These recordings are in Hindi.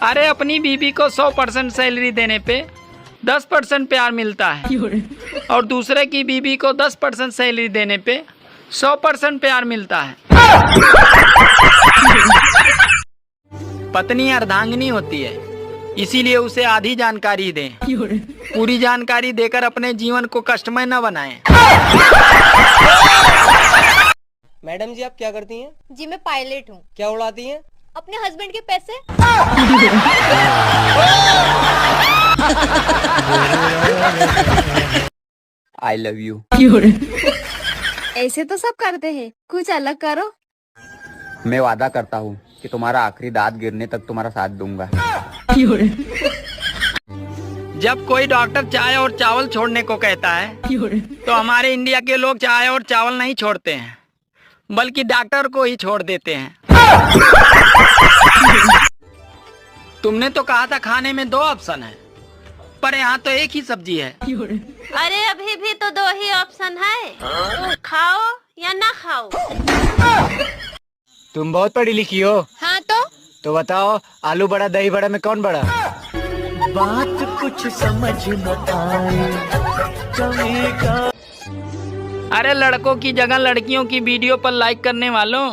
अरे अपनी बीबी को 100% सैलरी देने पे 10% प्यार मिलता है और दूसरे की बीबी को 10% सैलरी देने पे 100% प्यार मिलता है। पत्नी अर्धांगिनी होती है, इसीलिए उसे आधी जानकारी दें, पूरी जानकारी देकर अपने जीवन को कष्टमय न बनाएं। मैडम जी आप क्या करती हैं? जी मैं पायलट हूँ। क्या उड़ाती हैं? अपने हस्बैंड के पैसे। I love you. ऐसे तो सब करते हैं, कुछ अलग करो। मैं वादा करता हूँ कि तुम्हारा आखिरी दांत गिरने तक तुम्हारा साथ दूंगा। जब कोई डॉक्टर चाय और चावल छोड़ने को कहता है तो हमारे इंडिया के लोग चाय और चावल नहीं छोड़ते हैं, बल्कि डॉक्टर को ही छोड़ देते हैं। तुमने तो कहा था खाने में 2 ऑप्शन है, पर यहाँ तो एक ही सब्जी है। अरे अभी भी तो 2 ही ऑप्शन है, तो खाओ या ना खाओ। तुम बहुत पढ़ी लिखी हो। हाँ तो बताओ आलू बड़ा दही बड़ा में कौन बड़ा? बात कुछ समझ न आए चलेगा। अरे लड़कों की जगह लड़कियों की वीडियो पर लाइक करने वालों,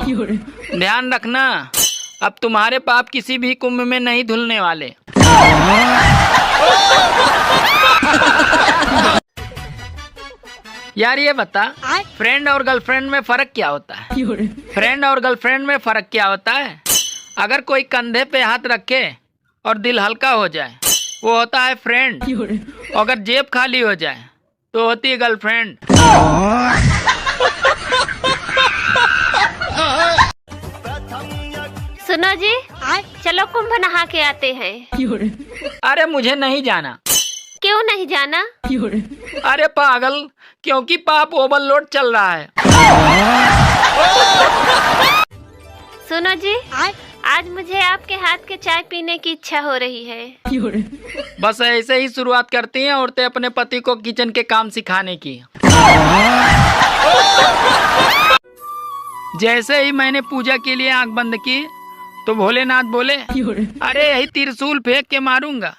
ध्यान रखना, अब तुम्हारे पाप किसी भी कुंभ में नहीं धुलने वाले। यार ये बता, फ्रेंड और गर्लफ्रेंड में फर्क क्या होता है? फ्रेंड और गर्लफ्रेंड में फर्क क्या होता है? अगर कोई कंधे पे हाथ रखे और दिल हल्का हो जाए वो होता है फ्रेंड, अगर जेब खाली हो जाए तो होती है गर्लफ्रेंड। सुनो जी, चलो कुंभ नहा के आते हैं। अरे मुझे नहीं जाना। क्यों नहीं जाना? अरे पागल, क्योंकि पाप ओवरलोड चल रहा है। सुनो जी, आज मुझे आपके हाथ के चाय पीने की इच्छा हो रही है। बस ऐसे ही शुरुआत करती हैं औरतें अपने पति को किचन के काम सिखाने की। जैसे ही मैंने पूजा के लिए आंख बंद की तो भोलेनाथ बोले, अरे यही त्रिशूल फेंक के मारूंगा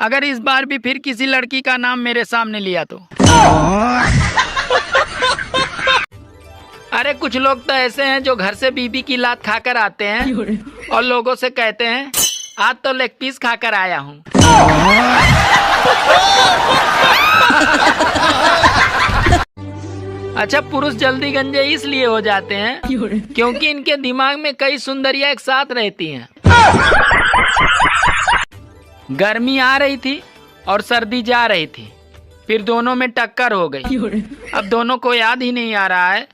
अगर इस बार भी फिर किसी लड़की का नाम मेरे सामने लिया तो। अरे कुछ लोग तो ऐसे हैं जो घर से बीबी की लात खाकर आते हैं और लोगों से कहते हैं आज तो लेग पीस खाकर आया हूँ। अच्छा, पुरुष जल्दी गंजे इसलिए हो जाते हैं क्योंकि इनके दिमाग में कई सुंदरियां एक साथ रहती हैं। गर्मी आ रही थी और सर्दी जा रही थी, फिर दोनों में टक्कर हो गई। अब दोनों को याद ही नहीं आ रहा है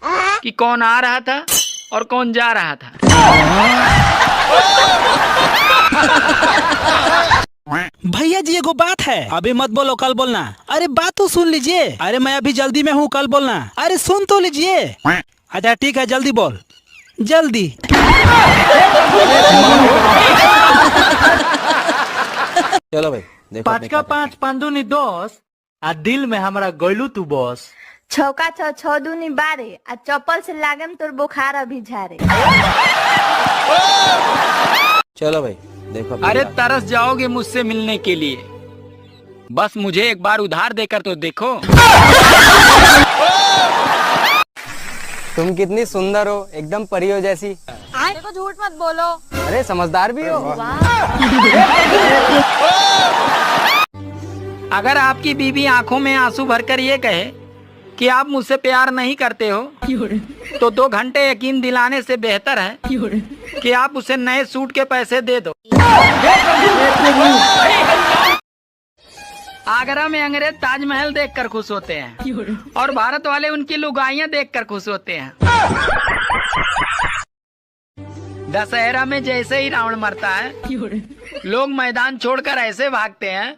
कि कौन आ रहा था और कौन जा रहा था। भैया जी एगो बात है, अभी मत बोलो कल बोलना। अरे बात तो सुन लीजिए। अरे मैं अभी जल्दी में हूँ, कल बोलना। अरे सुन तो लीजिए। अच्छा ठीक है, जल्दी बोल, जल्दी। चलो भाई देखो। 5 का 5 5 दूनी 10 आ दिल में हमारा गोलू तू बॉस। 6 का 6 6 दूनी 12 आ चप्पल से लागम तोर बुखार अभी झारे। चलो भाई देखो। अरे तरस जाओगे मुझसे मिलने के लिए, बस मुझे एक बार उधार देकर तो देखो। तुम कितनी सुंदर हो, एकदम परी हो जैसी। देखो झूठ मत बोलो। अरे समझदार भी हो। अगर आपकी बीवी आंखों में आंसू भरकर ये कहे कि आप मुझसे प्यार नहीं करते हो तो 2 घंटे यकीन दिलाने से बेहतर है कि आप उसे नए सूट के पैसे दे दो। आगरा में अंग्रेज ताजमहल देखकर खुश होते हैं और भारत वाले उनकी लुगाइयां देखकर खुश होते हैं। दशहरा में जैसे ही रावण मरता है लोग मैदान छोड़कर ऐसे भागते हैं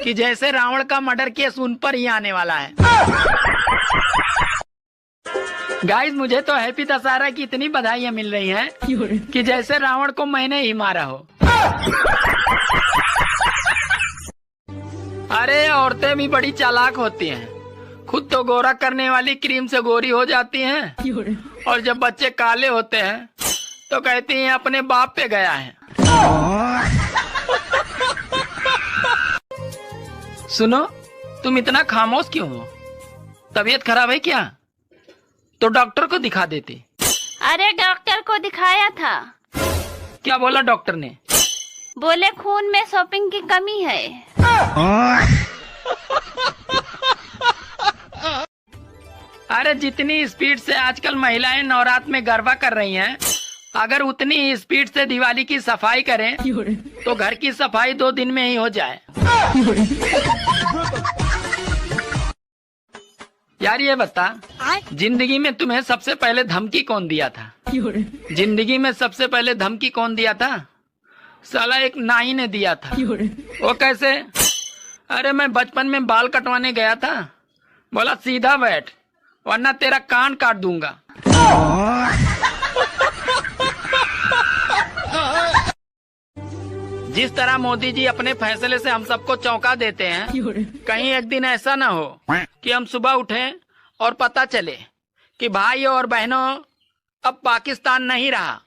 कि जैसे रावण का मर्डर केस उन पर ही आने वाला है। गाइस, मुझे तो हैप्पी दशहरा की इतनी बधाइयाँ मिल रही हैं कि जैसे रावण को मैंने ही मारा हो। अरे औरतें भी बड़ी चालाक होती हैं, खुद तो गोरा करने वाली क्रीम से गोरी हो जाती हैं और जब बच्चे काले होते हैं तो कहती हैं अपने बाप पे गया है। सुनो, तुम इतना खामोश क्यों हो? तबीयत खराब है क्या? तो डॉक्टर को दिखा देते। अरे डॉक्टर को दिखाया था, क्या बोला डॉक्टर ने? बोले खून में शॉपिंग की कमी है। अरे जितनी स्पीड से आजकल महिलाएं नवरात्र में गरबा कर रही हैं, अगर उतनी ही स्पीड से दिवाली की सफाई करें तो घर की सफाई 2 दिन में ही हो जाए। यार ये बता, जिंदगी में तुम्हें सबसे पहले धमकी कौन दिया था? जिंदगी में सबसे पहले धमकी कौन दिया था? साला एक नाई ने दिया था। वो कैसे? अरे मैं बचपन में बाल कटवाने गया था, बोला सीधा बैठ वरना तेरा कान काट दूंगा। जिस तरह मोदी जी अपने फैसले से हम सबको चौंका देते हैं, कहीं एक दिन ऐसा ना हो कि हम सुबह उठें और पता चले कि भाइयों और बहनों अब पाकिस्तान नहीं रहा।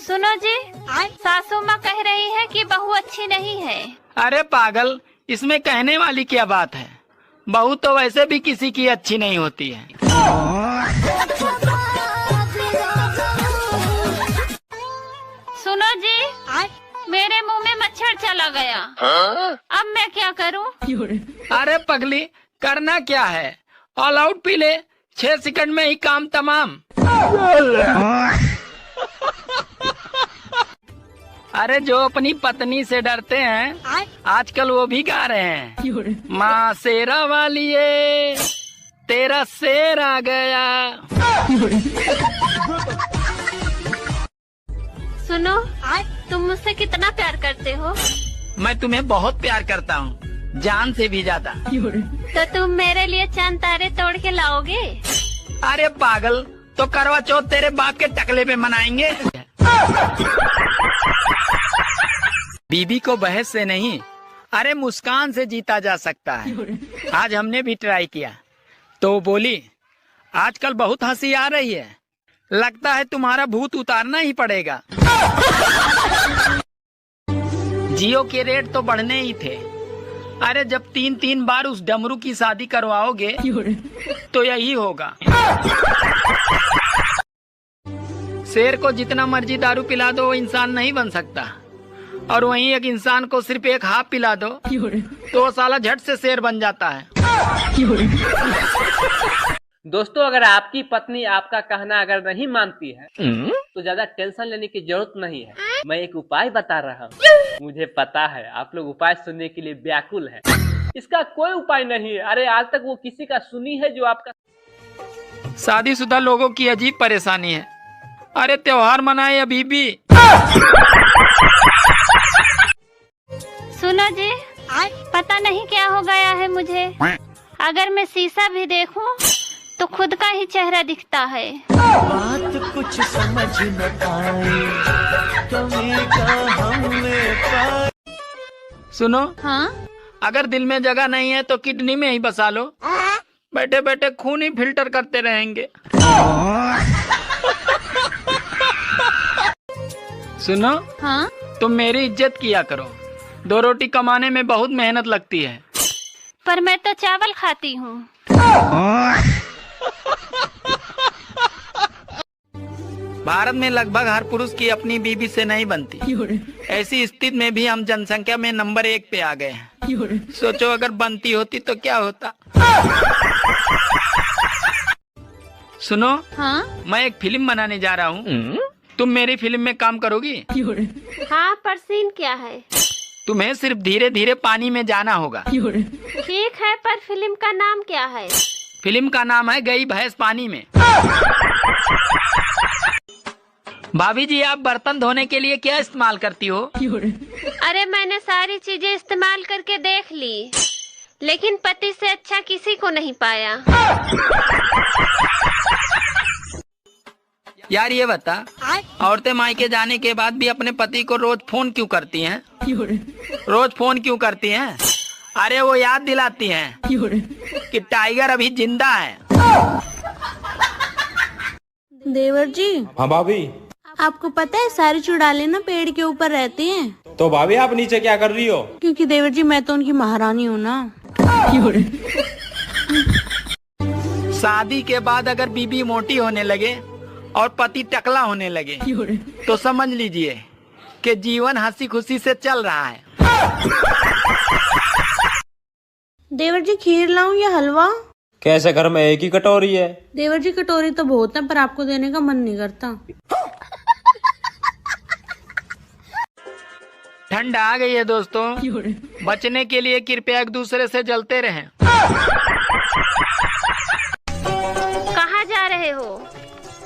सुनो जी, सासू माँ कह रही है कि बहू अच्छी नहीं है। अरे पागल, इसमें कहने वाली क्या बात है? बहू तो वैसे भी किसी की अच्छी नहीं होती है। सुनो जी, मेरे मुंह में मच्छर चला गया। अब मैं क्या करूं? अरे पगली, करना क्या है? ऑल आउट पी ले, 6 सेकंड में ही काम तमाम। अरे जो अपनी पत्नी से डरते हैं आजकल वो भी गा रहे हैं, माँ शेरा वालिए तेरा शेर आ गया। सुनो, तुम मुझसे कितना प्यार करते हो? मैं तुम्हें बहुत प्यार करता हूँ, जान से भी ज्यादा। तो तुम मेरे लिए चांद तारे तोड़ के लाओगे? अरे पागल, तो करवा चौथ तेरे बाप के टकले पे मनाएंगे। बीबी को बहस से नहीं, अरे मुस्कान से जीता जा सकता है। आज हमने भी ट्राई किया तो बोली आजकल बहुत हंसी आ रही है, लगता है तुम्हारा भूत उतारना ही पड़ेगा। जियो के रेट तो बढ़ने ही थे। अरे जब 3 बार उस डमरू की शादी करवाओगे तो यही होगा। शेर को जितना मर्जी दारू पिला दो वो इंसान नहीं बन सकता, और वहीं एक इंसान को सिर्फ एक हाफ पिला दो तो वो साला झट से शेर बन जाता है। दोस्तों, अगर आपकी पत्नी आपका कहना अगर नहीं मानती है तो ज्यादा टेंशन लेने की जरूरत नहीं है। मैं एक उपाय बता रहा हूँ। मुझे पता है आप लोग उपाय सुनने के लिए व्याकुल हैं। इसका कोई उपाय नहीं है। अरे आज तक वो किसी का सुनी है जो आपका? शादीशुदा लोगों की अजीब परेशानी है। अरे त्योहार मनाए अभी भी। सुनो जी, पता नहीं क्या हो गया है मुझे। अगर मैं शीशा भी देखूं तो खुद का ही चेहरा दिखता है। बात कुछ समझ न आए, कमी का हमने पाए। सुनो, हाँ? अगर दिल में जगह नहीं है तो किडनी में ही बसा लो, बैठे बैठे खून ही फिल्टर करते रहेंगे। सुनो, हाँ? तुम मेरी इज्जत किया करो, 2 रोटी कमाने में बहुत मेहनत लगती है। पर मैं तो चावल खाती हूँ। भारत में लगभग हर पुरुष की अपनी बीवी से नहीं बनती। ऐसी स्थिति में भी हम जनसंख्या में नंबर 1 पे आ गए हैं। सोचो अगर बनती होती तो क्या होता। सुनो, हाँ? मैं एक फिल्म बनाने जा रहा हूँ, तुम मेरी फिल्म में काम करोगी? हाँ, पर सीन क्या है? तुम्हें सिर्फ धीरे धीरे पानी में जाना होगा। ठीक है, पर फिल्म का नाम क्या है? फिल्म का नाम है गई भैंस पानी में। भाभी जी, आप बर्तन धोने के लिए क्या इस्तेमाल करती हो? अरे मैंने सारी चीजें इस्तेमाल करके देख ली, लेकिन पति से अच्छा किसी को नहीं पाया। यार ये बता, औरतें मायके जाने के बाद भी अपने पति को रोज फोन क्यों करती हैं? रोज फोन क्यों करती हैं? अरे वो याद दिलाती हैं कि टाइगर अभी जिंदा है। देवर जी। हाँ भाभी। आपको पता है सारे चुड़ैले ना पेड़ के ऊपर रहते हैं। तो भाभी आप नीचे क्या कर रही हो? क्योंकि देवर जी मैं तो उनकी महारानी हूँ ना। शादी के बाद अगर बीबी मोटी होने लगे और पति टकला होने लगे तो समझ लीजिए कि जीवन हंसी खुशी से चल रहा है। देवर जी खीर लाऊं या हलवा? कैसे घर में एक ही कटोरी है? देवर जी कटोरी तो बहुत है पर आपको देने का मन नहीं करता। ठंड आ गई है दोस्तों, बचने के लिए कृपया एक दूसरे से जलते रहें। कहाँ जा रहे हो?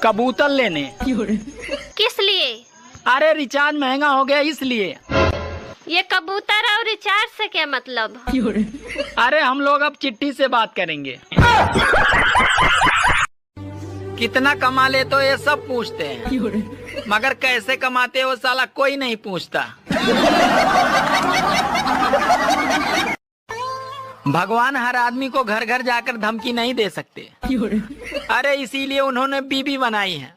कबूतर लेने। किस लिए? अरे रिचार्ज महंगा हो गया इसलिए। ये कबूतर और रिचार्ज से क्या मतलब? अरे हम लोग अब चिट्ठी से बात करेंगे। कितना कमा ले तो ये सब पूछते हैं, मगर कैसे कमाते हो साला कोई नहीं पूछता। भगवान हर आदमी को घर घर जाकर धमकी नहीं दे सकते। अरे इसीलिए उन्होंने बीबी बनाई है।